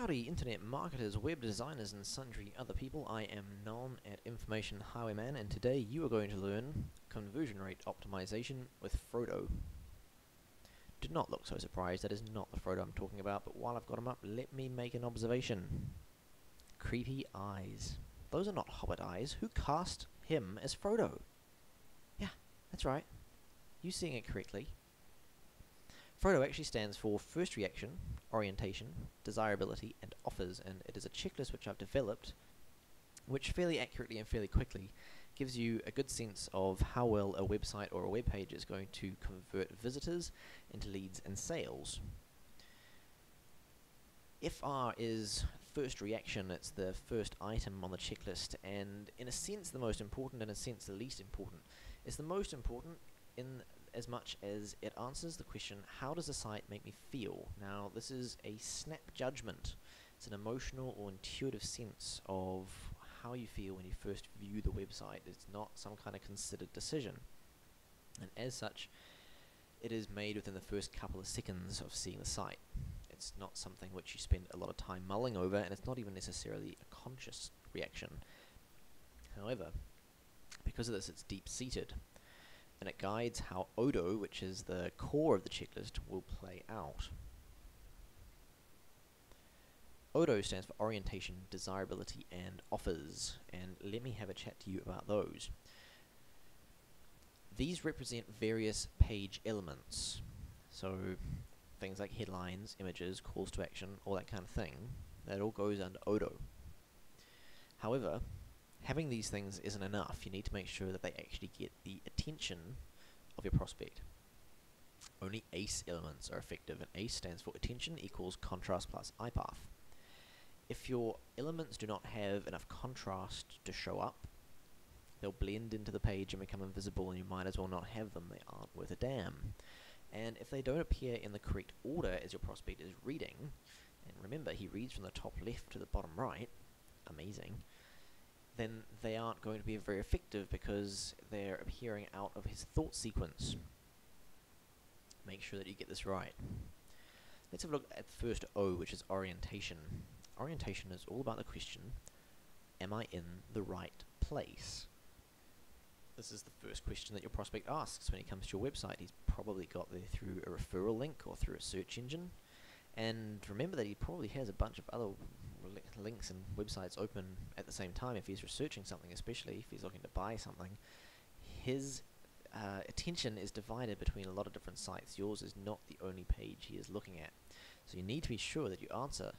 Howdy, internet marketers, web designers, and sundry other people. I am known at Information Highwayman, and today you are going to learn conversion rate optimization with FRODO. Do not look so surprised, that is not the FRODO I'm talking about, but while I've got him up, let me make an observation. Creepy eyes. Those are not hobbit eyes. Who cast him as FRODO? Yeah, that's right. You seeing it correctly. FRODO actually stands for First Reaction, Orientation, Desirability, and Offers, and it is a checklist which I've developed, which fairly accurately and fairly quickly gives you a good sense of how well a website or a web page is going to convert visitors into leads and sales. FR is first reaction, it's the first item on the checklist, and in a sense the most important, in a sense the least important. It's the most important in as much as it answers the question, how does a site make me feel? Now, this is a snap judgment. It's an emotional or intuitive sense of how you feel when you first view the website. It's not some kind of considered decision. And as such, it is made within the first couple of seconds of seeing the site. It's not something which you spend a lot of time mulling over, and it's not even necessarily a conscious reaction. However, because of this, it's deep-seated, and it guides how FRODO, which is the core of the checklist, will play out. FRODO stands for Orientation, Desirability, and Offers, and let me have a chat to you about those. These represent various page elements, so things like headlines, images, calls to action, all that kind of thing. That all goes under FRODO. However, having these things isn't enough. You need to make sure that they actually get the attention of your prospect. Only ACE elements are effective, and ACE stands for Attention equals Contrast plus IPath. If your elements do not have enough contrast to show up, they'll blend into the page and become invisible, and you might as well not have them. They aren't worth a damn. And if they don't appear in the correct order as your prospect is reading, and remember he reads from the top left to the bottom right, amazing, then they aren't going to be very effective because they're appearing out of his thought sequence. Make sure that you get this right. Let's have a look at the first O, which is orientation. Orientation is all about the question, am I in the right place? This is the first question that your prospect asks when he comes to your website. He's probably got there through a referral link or through a search engine. And remember that he probably has a bunch of other links and websites open at the same time if he's researching something, especially if he's looking to buy something. His attention is divided between a lot of different sites. Yours is not the only page he is looking at. So you need to be sure that you answer,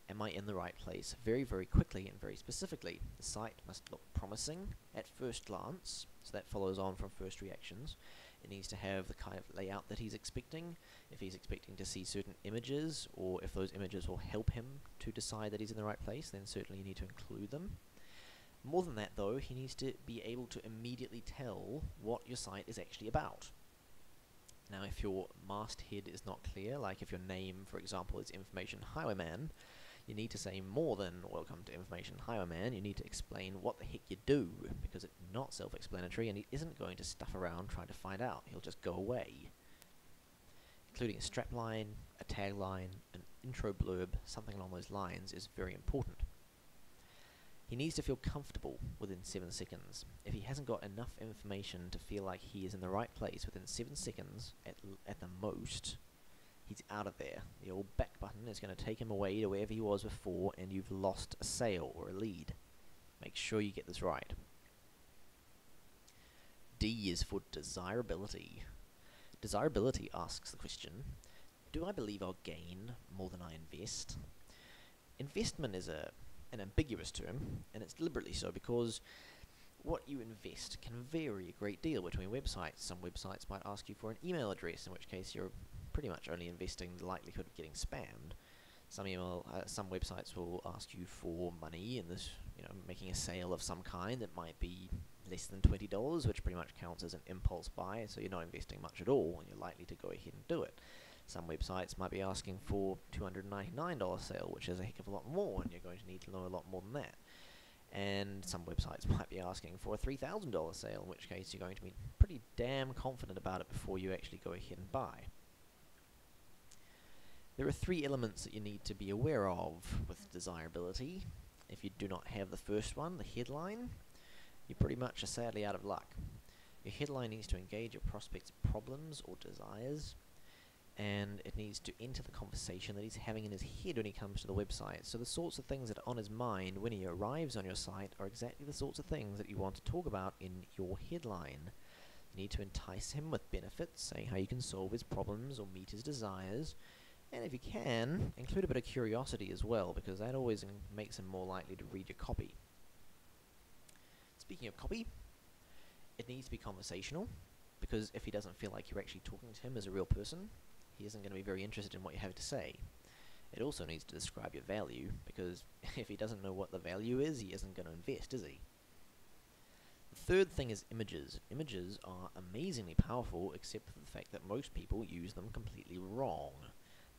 am I in the right place, very, very quickly and very specifically. The site must look promising at first glance, so that follows on from first reactions. It needs to have the kind of layout that he's expecting. If he's expecting to see certain images, or if those images will help him to decide that he's in the right place, then certainly you need to include them. More than that though, he needs to be able to immediately tell what your site is actually about. Now if your masthead is not clear, like if your name, for example, is Information Highwayman, you need to say more than welcome to Information Highwayman. You need to explain what the heck you do, because it's not self-explanatory and he isn't going to stuff around trying to find out. He'll just go away. Including a strapline, a tagline, an intro blurb, something along those lines is very important. He needs to feel comfortable within 7 seconds. If he hasn't got enough information to feel like he is in the right place within 7 seconds at the most, he's out of there. The old back button is going to take him away to wherever he was before, and you've lost a sale or a lead. Make sure you get this right. D is for desirability. Desirability asks the question, do I believe I'll gain more than I invest? Investment is an ambiguous term, and it's deliberately so because what you invest can vary a great deal between websites. Some websites might ask you for an email address, in which case you're pretty much only investing the likelihood of getting spammed. Some websites will ask you for money in this, making a sale of some kind that might be less than $20, which pretty much counts as an impulse buy, so you're not investing much at all, and you're likely to go ahead and do it. Some websites might be asking for $299 sale, which is a heck of a lot more, and you're going to need to know a lot more than that. And some websites might be asking for a $3,000 sale, in which case you're going to be pretty damn confident about it before you actually go ahead and buy. There are three elements that you need to be aware of with desirability. If you do not have the first one, the headline, you pretty much are sadly out of luck. Your headline needs to engage your prospect's problems or desires, and it needs to enter the conversation that he's having in his head when he comes to the website. So the sorts of things that are on his mind when he arrives on your site are exactly the sorts of things that you want to talk about in your headline. You need to entice him with benefits, saying how you can solve his problems or meet his desires, and if you can, include a bit of curiosity as well, because that always makes him more likely to read your copy. Speaking of copy, it needs to be conversational, because if he doesn't feel like you're actually talking to him as a real person, he isn't going to be very interested in what you have to say. It also needs to describe your value, because if he doesn't know what the value is, he isn't going to invest, is he? The third thing is images. Images are amazingly powerful, except for the fact that most people use them completely wrong.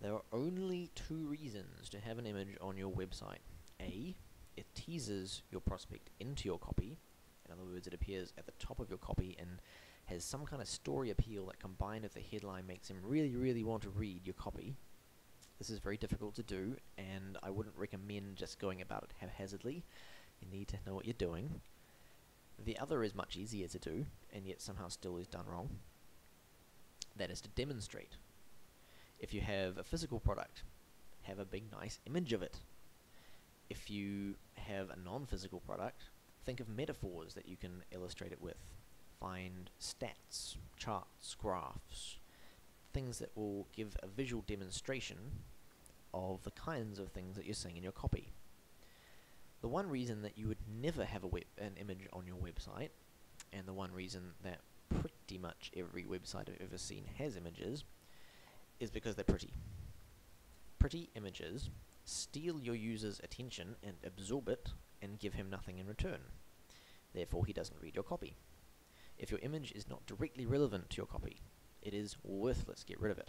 There are only two reasons to have an image on your website. A, it teases your prospect into your copy. In other words, it appears at the top of your copy and has some kind of story appeal that combined with the headline makes him really, really want to read your copy. This is very difficult to do, and I wouldn't recommend just going about it haphazardly. You need to know what you're doing. The other is much easier to do, and yet somehow still is done wrong. That is to demonstrate. If you have a physical product, have a big nice image of it. If you have a non-physical product, think of metaphors that you can illustrate it with. Find stats, charts, graphs, things that will give a visual demonstration of the kinds of things that you're saying in your copy. The one reason that you would never have an image on your website, and the one reason that pretty much every website I've ever seen has images, is because they're pretty. Pretty images steal your user's attention and absorb it and give him nothing in return. Therefore, he doesn't read your copy. If your image is not directly relevant to your copy, it is worthless. Get rid of it.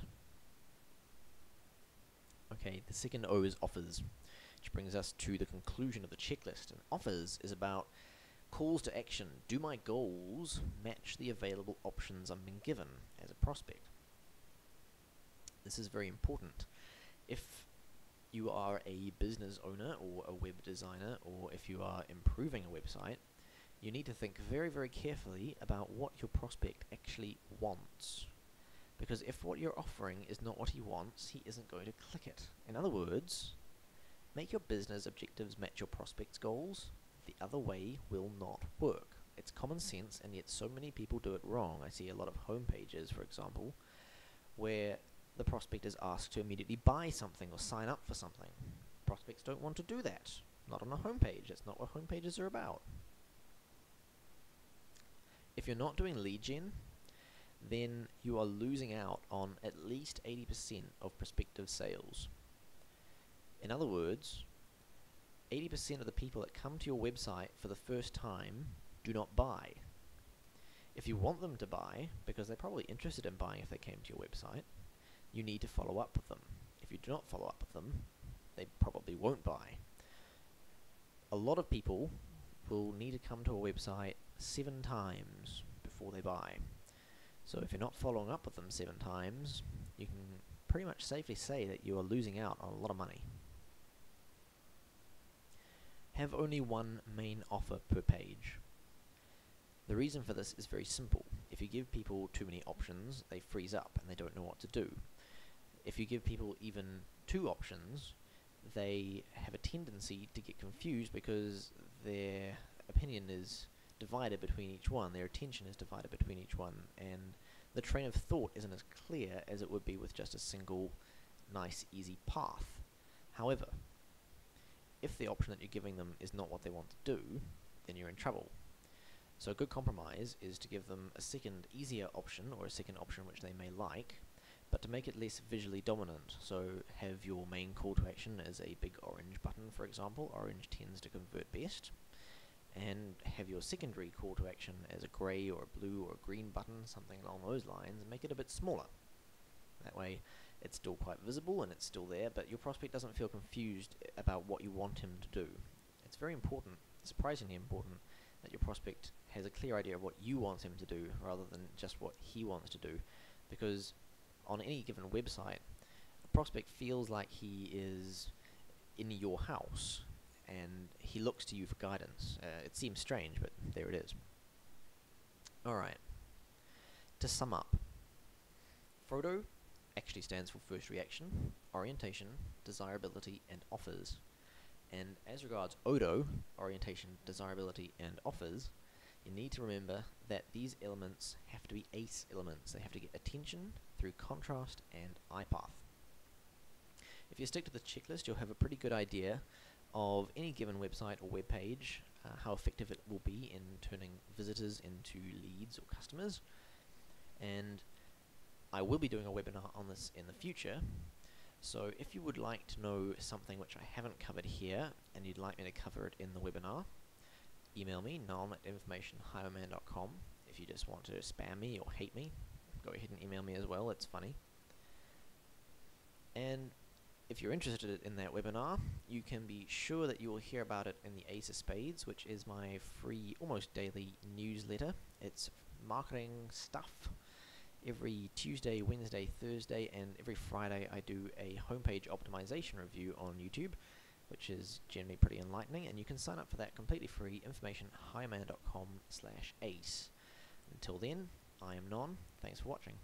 Okay, the second O is offers, which brings us to the conclusion of the checklist. And offers is about calls to action. Do my goals match the available options I'm being given as a prospect? This is very important. If you are a business owner or a web designer, or if you are improving a website, you need to think very, very carefully about what your prospect actually wants. Because if what you're offering is not what he wants, he isn't going to click it. In other words, make your business objectives match your prospect's goals. The other way will not work. It's common sense, and yet so many people do it wrong. I see a lot of homepages, for example, where the prospect is asked to immediately buy something or sign up for something. Prospects don't want to do that. Not on a homepage. That's not what homepages are about. If you're not doing lead gen, then you are losing out on at least 80% of prospective sales. In other words, 80% of the people that come to your website for the first time do not buy. If you want them to buy, because they're probably interested in buying if they came to your website, you need to follow up with them. If you do not follow up with them, they probably won't buy. A lot of people will need to come to a website 7 times before they buy. So if you're not following up with them 7 times, you can pretty much safely say that you are losing out on a lot of money. Have only one main offer per page. The reason for this is very simple. If you give people too many options, they freeze up and they don't know what to do. If you give people even 2 options, they have a tendency to get confused because their opinion is divided between each one, their attention is divided between each one, and the train of thought isn't as clear as it would be with just a single, nice, easy path. However, if the option that you're giving them is not what they want to do, then you're in trouble. So a good compromise is to give them a second, easier option, or a second option which they may like, but to make it less visually dominant. So have your main call to action as a big orange button, for example. Orange tends to convert best. And have your secondary call to action as a grey or a blue or a green button, something along those lines, and make it a bit smaller. That way it's still quite visible and it's still there, but your prospect doesn't feel confused about what you want him to do. It's very important, surprisingly important, that your prospect has a clear idea of what you want him to do rather than just what he wants to do, because on any given website, a prospect feels like he is in your house and he looks to you for guidance. It seems strange, but there it is. Alright, to sum up, FRODO actually stands for First Reaction, Orientation, Desirability, and Offers. And as regards ODO, Orientation, Desirability, and Offers, you need to remember that these elements have to be ACE elements. They have to get attention through contrast and eye path. If you stick to the checklist, you'll have a pretty good idea of any given website or web page, how effective it will be in turning visitors into leads or customers. And I will be doing a webinar on this in the future, so if you would like to know something which I haven't covered here and you'd like me to cover it in the webinar, email me, noam@informationhighwayman.com. If you just want to spam me or hate me, go ahead and email me as well, it's funny. And if you're interested in that webinar, you can be sure that you will hear about it in the Ace of Spades, which is my free, almost daily newsletter. It's marketing stuff. Every Tuesday, Wednesday, Thursday, and every Friday I do a homepage optimization review on YouTube, which is generally pretty enlightening, and you can sign up for that completely free, informationhighwayman.com/ace. Until then, I am Non, thanks for watching.